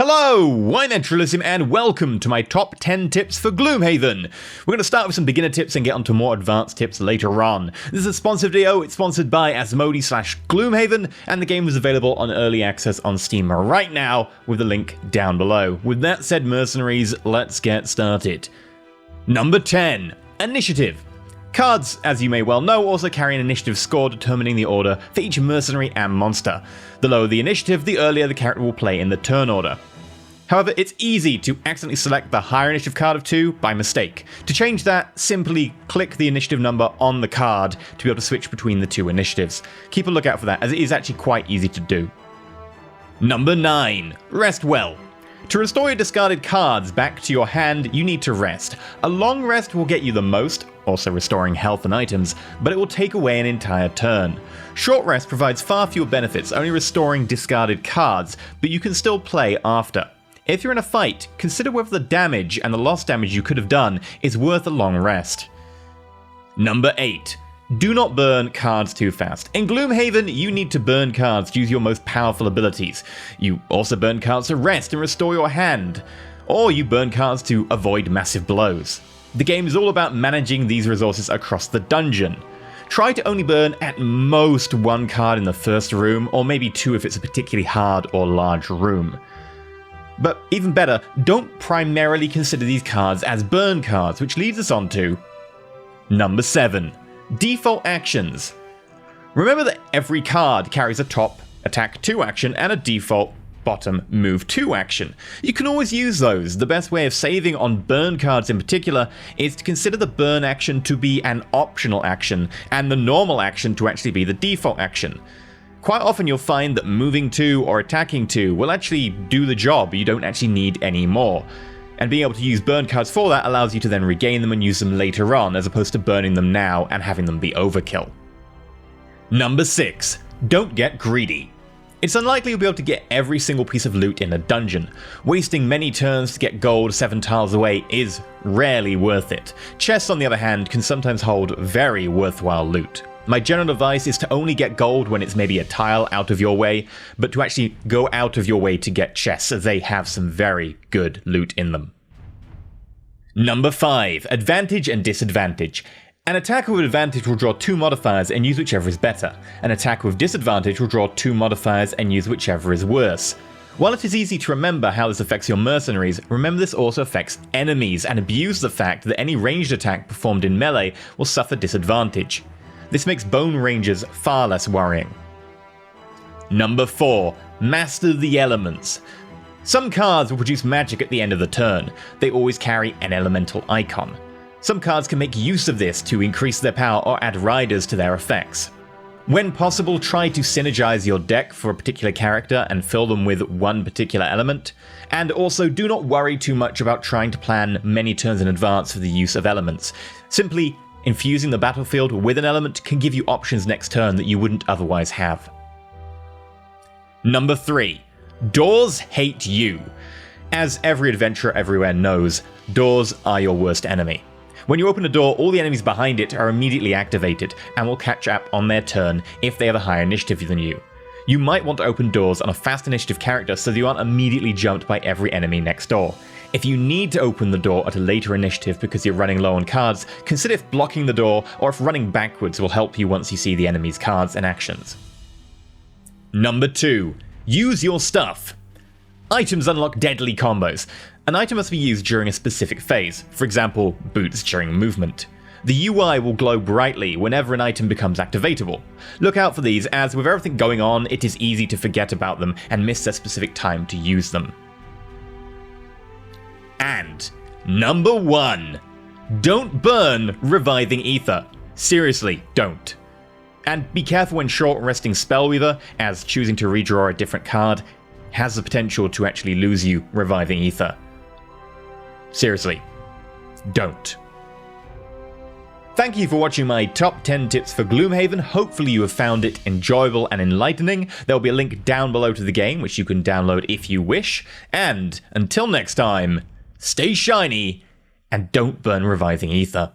Hello, I'm EnterElysium and welcome to my top 10 tips for Gloomhaven. We're going to start with some beginner tips and get onto more advanced tips later on. This is a sponsored video. It's sponsored by Asmodee/Gloomhaven, and the game is available on early access on Steam right now with the link down below. With that said, mercenaries, let's get started. Number 10, Initiative. Cards, as you may well know, also carry an initiative score determining the order for each mercenary and monster. The lower the initiative, the earlier the character will play in the turn order. However, it's easy to accidentally select the higher initiative card of 2 by mistake. To change that, simply click the initiative number on the card to be able to switch between the two initiatives. Keep a lookout for that, as it is actually quite easy to do. Number 9, Rest Well. To restore your discarded cards back to your hand, you need to rest. A long rest will get you the most, also restoring health and items, but it will take away an entire turn. Short rest provides far fewer benefits, only restoring discarded cards, but you can still play after. If you're in a fight, consider whether the damage and the lost damage you could have done is worth a long rest. Number 8. Do not burn cards too fast. In Gloomhaven, you need to burn cards to use your most powerful abilities. You also burn cards to rest and restore your hand, or you burn cards to avoid massive blows. The game is all about managing these resources across the dungeon. Try to only burn at most one card in the first room, or maybe 2 if it's a particularly hard or large room. But even better, don't primarily consider these cards as burn cards, which leads us on to Number 7. Default actions. Remember that every card carries a top attack 2 action and a default bottom move 2 action. You can always use those. The best way of saving on burn cards in particular is to consider the burn action to be an optional action and the normal action to actually be the default action. Quite often you'll find that moving 2 or attacking 2 will actually do the job. You don't actually need any more. And being able to use burn cards for that allows you to then regain them and use them later on, as opposed to burning them now and having them be overkill. Number 6. Don't get greedy. It's unlikely you'll be able to get every single piece of loot in a dungeon. Wasting many turns to get gold 7 tiles away is rarely worth it. Chests, on the other hand, can sometimes hold very worthwhile loot. My general advice is to only get gold when it's maybe a tile out of your way, but to actually go out of your way to get chests, as they have some very good loot in them. Number 5. Advantage and disadvantage. An attacker with advantage will draw 2 modifiers and use whichever is better. An attacker with disadvantage will draw 2 modifiers and use whichever is worse. While it is easy to remember how this affects your mercenaries, remember this also affects enemies, and abuse the fact that any ranged attack performed in melee will suffer disadvantage. This makes bone rangers far less worrying. Number 4. Master the elements. Some cards will produce magic at the end of the turn. They always carry an elemental icon. Some cards can make use of this to increase their power or add riders to their effects. When possible, try to synergize your deck for a particular character and fill them with one particular element. And also, do not worry too much about trying to plan many turns in advance for the use of elements. Simply infusing the battlefield with an element can give you options next turn that you wouldn't otherwise have. Number 3. Doors hate you. As every adventurer everywhere knows, doors are your worst enemy. When you open a door, all the enemies behind it are immediately activated and will catch up on their turn if they have a higher initiative than you. You might want to open doors on a fast initiative character so that you aren't immediately jumped by every enemy next door. If you need to open the door at a later initiative because you're running low on cards, consider if blocking the door or if running backwards will help you once you see the enemy's cards and actions. Number 2. Use your stuff. Items unlock deadly combos. An item must be used during a specific phase, for example, boots during movement. The UI will glow brightly whenever an item becomes activatable. Look out for these, as with everything going on, it is easy to forget about them and miss their specific time to use them. And number 1. Don't burn Reviving Ether. Seriously, don't. And be careful when short resting Spellweaver, as choosing to redraw a different card has the potential to actually lose you Reviving Ether. Seriously, don't. Thank you for watching my top 10 tips for Gloomhaven. Hopefully you have found it enjoyable and enlightening. There will be a link down below to the game, which you can download if you wish. And until next time, stay shiny and don't burn Reviving Ether.